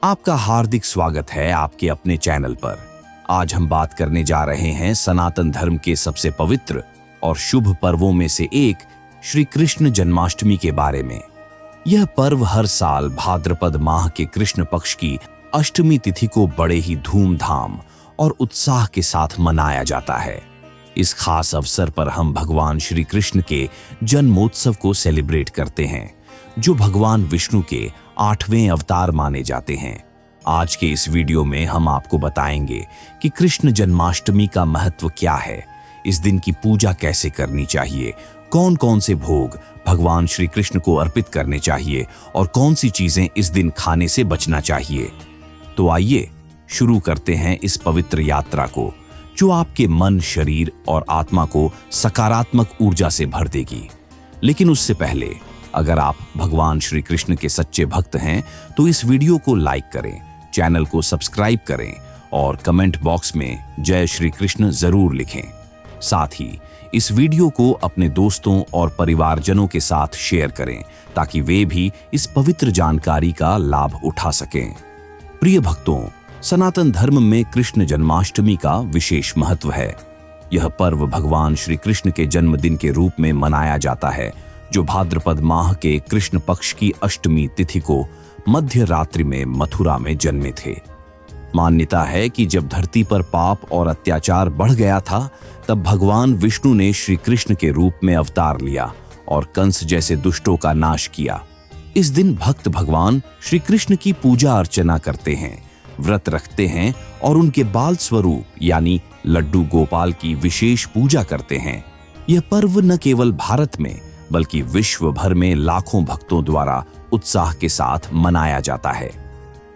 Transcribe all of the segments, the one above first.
आपका हार्दिक स्वागत है आपके अपने चैनल पर। आज हम बात करने जा रहे हैं सनातन धर्म के सबसे पवित्र और शुभ पर्वों में से एक श्री कृष्ण जन्माष्टमी के बारे में। यह पर्व हर साल भाद्रपद माह के कृष्ण पक्ष की अष्टमी तिथि को बड़े ही धूमधाम और उत्साह के साथ मनाया जाता है। इस खास अवसर पर हम भगवान श्री कृष्ण के जन्मोत्सव को सेलिब्रेट करते हैं, जो भगवान विष्णु के 8वें अवतार माने जाते हैं। आज के इस वीडियो में हम आपको बताएंगे कि कृष्ण जन्माष्टमी का महत्व क्या है, इस दिन की पूजा कैसे करनी चाहिए, कौन कौन से भोग भगवान श्री कृष्ण को अर्पित करने चाहिए और कौन सी चीजें इस दिन खाने से बचना चाहिए। तो आइए शुरू करते हैं इस पवित्र यात्रा को, जो आपके मन, शरीर और आत्मा को सकारात्मक ऊर्जा से भर देगी। लेकिन उससे पहले, अगर आप भगवान श्री कृष्ण के सच्चे भक्त हैं तो इस वीडियो को लाइक करें, चैनल को सब्सक्राइब करें और कमेंट बॉक्स में जय श्री कृष्ण जरूर लिखें। साथ ही इस वीडियो को अपने दोस्तों और परिवारजनों के साथ शेयर करें ताकि वे भी इस पवित्र जानकारी का लाभ उठा सकें। प्रिय भक्तों, सनातन धर्म में कृष्ण जन्माष्टमी का विशेष महत्व है। यह पर्व भगवान श्री कृष्ण के जन्मदिन के रूप में मनाया जाता है, जो भाद्रपद माह के कृष्ण पक्ष की अष्टमी तिथि को मध्य रात्रि में मथुरा में जन्मे थे। मान्यता है कि जब धरती पर पाप और अत्याचार बढ़ गया था, तब भगवान विष्णु ने श्री कृष्ण के रूप में अवतार लिया और कंस जैसे दुष्टों का नाश किया। इस दिन भक्त भगवान श्री कृष्ण की पूजा अर्चना करते हैं, व्रत रखते हैं और उनके बाल स्वरूप यानी लड्डू गोपाल की विशेष पूजा करते हैं। यह पर्व न केवल भारत में बल्कि विश्व भर में लाखों भक्तों द्वारा उत्साह के साथ मनाया जाता है।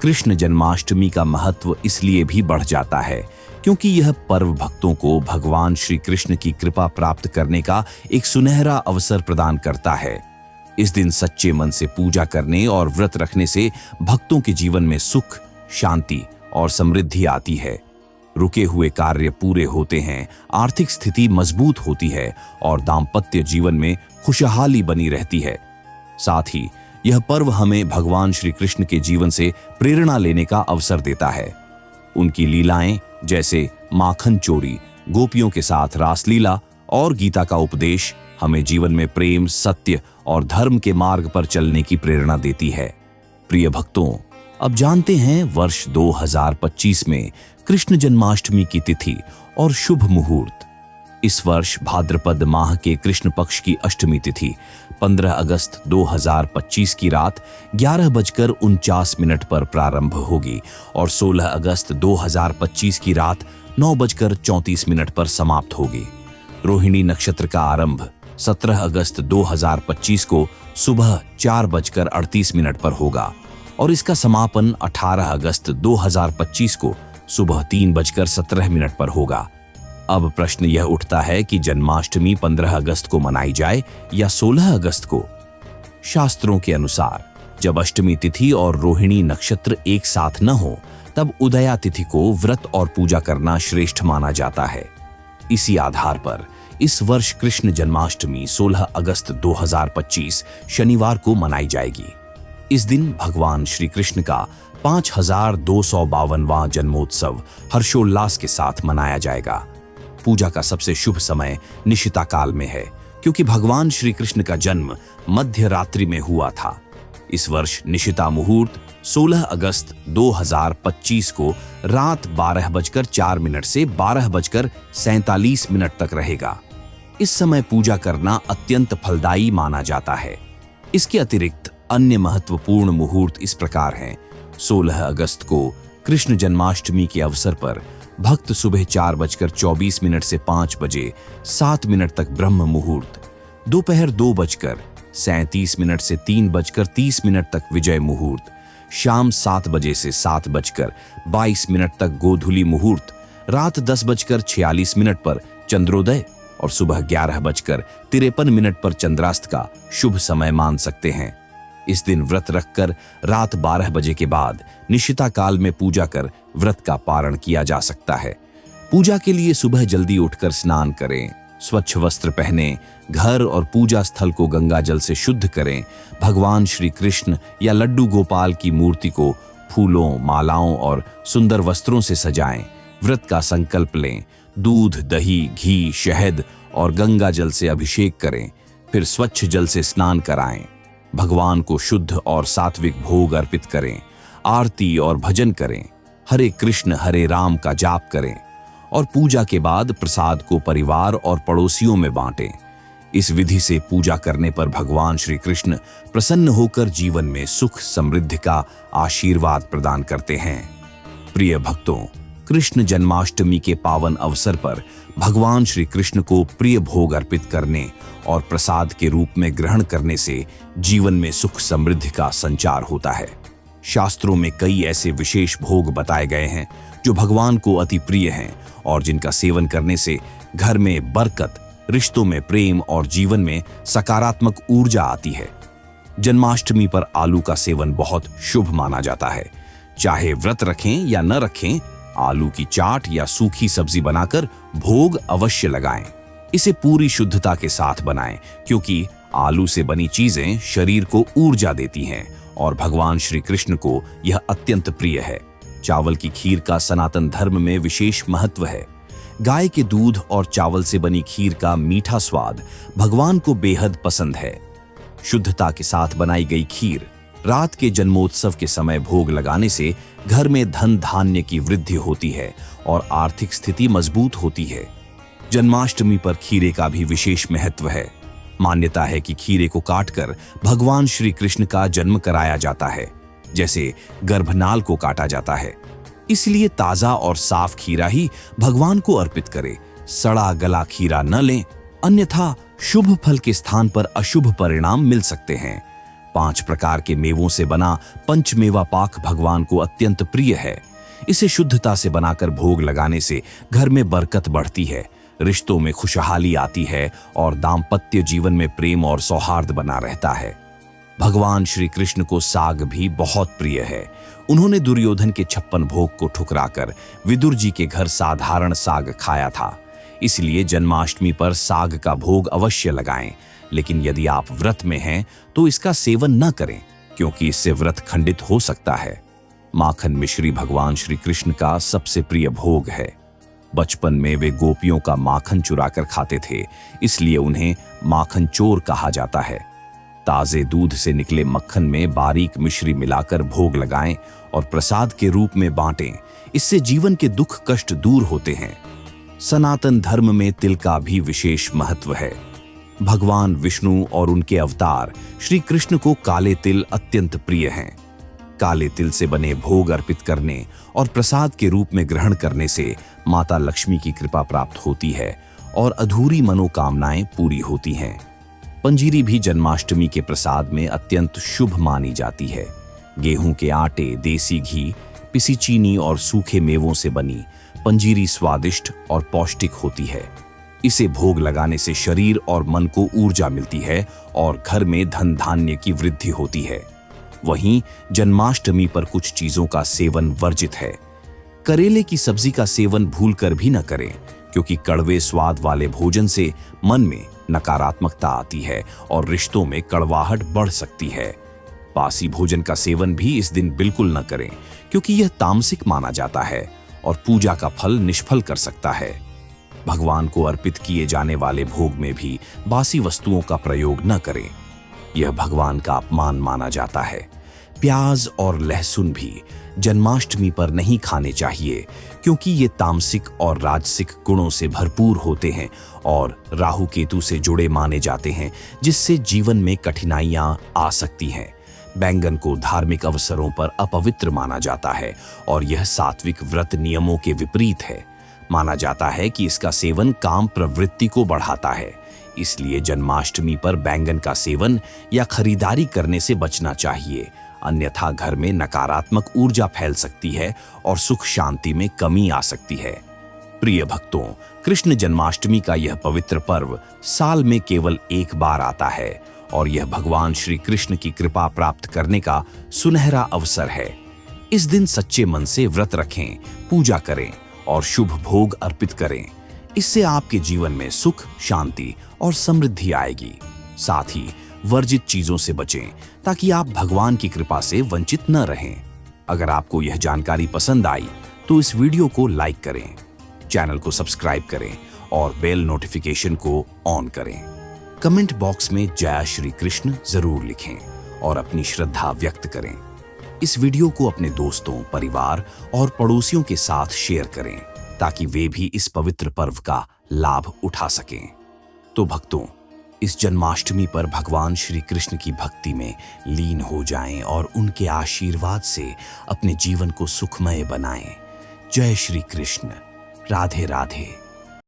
कृष्ण जन्माष्टमी का महत्व इसलिए भी बढ़ जाता है क्योंकि यह पर्व भक्तों को भगवान श्री कृष्ण की कृपा प्राप्त करने का एक सुनहरा अवसर प्रदान करता है। इस दिन सच्चे मन से पूजा करने और व्रत रखने से भक्तों के जीवन में सुख, शांति और समृद्धि आती है। रुके हुए कार्य पूरे होते हैं, आर्थिक स्थिति मजबूत होती है और दाम्पत्य जीवन में खुशहाली बनी रहती है। साथ ही यह पर्व हमें भगवान श्री कृष्ण के जीवन से प्रेरणा लेने का अवसर देता है। उनकी लीलाएं जैसे माखन चोरी, गोपियों के साथ रासलीला और गीता का उपदेश हमें जीवन में प्रेम, सत्य और धर्म के मार्ग पर चलने की प्रेरणा देती है। प्रिय भक्तों, अब जानते हैं वर्ष 2025 में कृष्ण जन्माष्टमी की तिथि और शुभ मुहूर्त। इस वर्ष भाद्रपद माह के कृष्ण पक्ष की अष्टमी तिथि 15 अगस्त 2025 की रात 11:49 पर प्रारंभ होगी और 16 अगस्त 2025 की रात 9:34 पर समाप्त होगी। रोहिणी नक्षत्र का आरंभ 17 अगस्त 2025 को सुबह 4:38 पर होगा और इसका समापन 18 अगस्त 2025 को सुबह 3:17 पर होगा। अब प्रश्न यह उठता है कि जन्माष्टमी 15 अगस्त को मनाई जाए या 16 अगस्त को। शास्त्रों के अनुसार जब अष्टमी तिथि और रोहिणी नक्षत्र एक साथ न हो, तब उदया तिथि को व्रत और पूजा करना श्रेष्ठ माना जाता है। इसी आधार पर इस वर्ष कृष्ण जन्माष्टमी 16 अगस्त 2025 शनिवार को मनाई जाएगी। इस दिन भगवान श्री कृष्ण का 5252वां जन्मोत्सव हर्षोल्लास के साथ मनाया जाएगा। पूजा का सबसे शुभ समय निशिता काल में है, क्योंकि भगवान श्री कृष्ण का जन्म मध्य रात्रि में हुआ था। इस वर्ष निशिता मुहूर्त 16 अगस्त 2025 को रात 12:04 से 12:47 तक रहेगा। इस समय पूजा करना अत्यंत फलदायी माना जाता है। इसके अतिरिक्त अन्य महत्वपूर्ण मुहूर्त इस प्रकार हैं। 16 अगस्त को कृष्ण जन्माष्टमी के अवसर पर भक्त सुबह 4:24 से 5 बजे 7 मिनट तक ब्रह्म मुहूर्त, दोपहर 2:37 से 3:30 तक विजय मुहूर्त, शाम 7 बजे से 7:22 तक गोधूली मुहूर्त, रात 10:46 पर चंद्रोदय और सुबह 11:53 पर चंद्रास्त का शुभ समय मान सकते हैं। इस दिन व्रत रखकर रात 12 बजे के बाद निशिता काल में पूजा कर व्रत का पारण किया जा सकता है। पूजा के लिए सुबह जल्दी उठकर स्नान करें, स्वच्छ वस्त्र पहने, घर और पूजा स्थल को गंगा जल से शुद्ध करें, भगवान श्री कृष्ण या लड्डू गोपाल की मूर्ति को फूलों, मालाओं और सुंदर वस्त्रों से सजाएं। व्रत का संकल्प लें। दूध, दही, घी, शहद और गंगा जल से अभिषेक करें। फिर स्वच्छ जल से स्नान कराएं। भगवान को शुद्ध और सात्विक भोग अर्पित करें। आरती और भजन करें। हरे कृष्ण हरे राम का जाप करें और पूजा के बाद प्रसाद को परिवार और पड़ोसियों में बांटें। इस विधि से पूजा करने पर भगवान श्री कृष्ण प्रसन्न होकर जीवन में सुख समृद्धि का आशीर्वाद प्रदान करते हैं। प्रिय भक्तों, कृष्ण जन्माष्टमी के पावन अवसर पर भगवान श्री कृष्ण को प्रिय भोग अर्पित करने और प्रसाद के रूप में ग्रहण करने से जीवन में सुख समृद्धि का संचार होता है। शास्त्रों में कई ऐसे विशेष भोग बताए गए हैं जो भगवान को अति प्रिय हैं और जिनका सेवन करने से घर में बरकत, रिश्तों में प्रेम और जीवन में सकारात्मक ऊर्जा आती है। जन्माष्टमी पर आलू का सेवन बहुत शुभ माना जाता है। चाहे व्रत रखें या न रखें, आलू की चाट या सूखी सब्जी बनाकर भोग अवश्य लगाएं। इसे पूरी शुद्धता के साथ बनाएं, क्योंकि आलू से बनी चीजें शरीर को ऊर्जा देती हैं और भगवान श्री कृष्ण को यह अत्यंत प्रिय है। चावल की खीर का सनातन धर्म में विशेष महत्व है। गाय के दूध और चावल से बनी खीर का मीठा स्वाद भगवान को बेहद पसंद है। शुद्धता के साथ बनाई गई खीर रात के जन्मोत्सव के समय भोग लगाने से घर में धन धान्य की वृद्धि होती है और आर्थिक स्थिति मजबूत होती है। जन्माष्टमी पर खीरे का भी विशेष महत्व है। मान्यता है कि खीरे को काटकर भगवान श्री कृष्ण का जन्म कराया जाता है, जैसे गर्भनाल को काटा जाता है। इसलिए ताजा और साफ खीरा ही भगवान को अर्पित करें। सड़ा गला खीरा न लें, अन्यथा शुभ फल के स्थान पर अशुभ परिणाम मिल सकते हैं। 5 प्रकार के मेवों से बना पंचमेवा पाक भगवान को अत्यंत प्रिय है। इसे शुद्धता से बनाकर भोग लगाने से घर में बरकत बढ़ती है, रिश्तों में खुशहाली आती है और दाम्पत्य जीवन में प्रेम और सौहार्द बना रहता है। भगवान श्री कृष्ण को साग भी बहुत प्रिय है। उन्होंने दुर्योधन के 56 भोग को ठुकराकर विदुर जी के घर साधारण साग खाया था। इसलिए जन्माष्टमी पर साग का भोग अवश्य लगाएं, लेकिन यदि आप व्रत में हैं तो इसका सेवन न करें, क्योंकि इससे व्रत खंडित हो सकता है। माखन मिश्री भगवान श्री कृष्ण का सबसे प्रिय भोग है। बचपन में वे गोपियों का माखन चुराकर खाते थे, इसलिए उन्हें माखन चोर कहा जाता है। ताजे दूध से निकले मक्खन में बारीक मिश्री मिलाकर भोग लगाएं और प्रसाद के रूप में बांटें। इससे जीवन के दुख कष्ट दूर होते हैं। सनातन धर्म में तिल का भी विशेष महत्व है। भगवान विष्णु और उनके अवतार श्री कृष्ण को काले तिल अत्यंत प्रिय हैं। काले तिल से बने भोग अर्पित करने और प्रसाद के रूप में ग्रहण करने से माता लक्ष्मी की कृपा प्राप्त होती है और अधूरी मनोकामनाएं पूरी होती हैं। पंजीरी भी जन्माष्टमी के प्रसाद में अत्यंत शुभ मानी जाती है। गेहूं के आटे, देसी घी, पिसी चीनी और सूखे मेवों से बनी पंजीरी स्वादिष्ट और पौष्टिक होती है। इसे भोग लगाने से शरीर और मन को ऊर्जा मिलती है और घर में धन धान्य की वृद्धि होती है। वहीं जन्माष्टमी पर कुछ चीजों का सेवन वर्जित है। करेले की सब्जी का सेवन भूलकर भी न करें, क्योंकि कड़वे स्वाद वाले भोजन से मन में नकारात्मकता आती है और रिश्तों में कड़वाहट बढ़ सकती है। बासी भोजन का सेवन भी इस दिन बिल्कुल न करें, क्योंकि यह तामसिक माना जाता है और पूजा का फल निष्फल कर सकता है। भगवान को अर्पित किए जाने वाले भोग में भी बासी वस्तुओं का प्रयोग न करें, यह भगवान का अपमान माना जाता है। प्याज और लहसुन भी जन्माष्टमी पर नहीं खाने चाहिए, क्योंकि ये तामसिक और राजसिक गुणों से भरपूर होते हैं और राहु केतु से जुड़े माने जाते हैं, जिससे जीवन में कठिनाइयां आ सकती हैं। बैंगन को धार्मिक अवसरों पर अपवित्र माना जाता है और यह सात्विक व्रत नियमों के विपरीत है। माना जाता है कि इसका सेवन काम प्रवृत्ति को बढ़ाता है, इसलिए जन्माष्टमी पर बैंगन का सेवन या खरीदारी करने से बचना चाहिए, अन्यथा घर में नकारात्मक ऊर्जा फैल सकती है और सुख शांति में कमी आ सकती है। प्रिय भक्तों, कृष्ण जन्माष्टमी का यह पवित्र पर्व साल में केवल एक बार आता है और यह भगवान श्री कृष्ण की कृपा प्राप्त करने का सुनहरा अवसर है। इस दिन सच्चे मन से व्रत रखें, पूजा करें और शुभ भोग अर्पित करें। इससे आपके जीवन में सुख, शांति और समृद्धि आएगी। साथ ही वर्जित चीजों से बचें, ताकि आप भगवान की कृपा से वंचित न रहें। अगर आपको यह जानकारी पसंद आई तो इस वीडियो को लाइक करें, चैनल को सब्सक्राइब करें और बेल नोटिफिकेशन को ऑन करें। कमेंट बॉक्स में जय श्री कृष्ण जरूर लिखें और अपनी श्रद्धा व्यक्त करें। इस वीडियो को अपने दोस्तों, परिवार और पड़ोसियों के साथ शेयर करें ताकि वे भी इस पवित्र पर्व का लाभ उठा सकें। तो भक्तों, इस जन्माष्टमी पर भगवान श्री कृष्ण की भक्ति में लीन हो जाएं और उनके आशीर्वाद से अपने जीवन को सुखमय बनाएं। जय श्री कृष्ण। राधे राधे।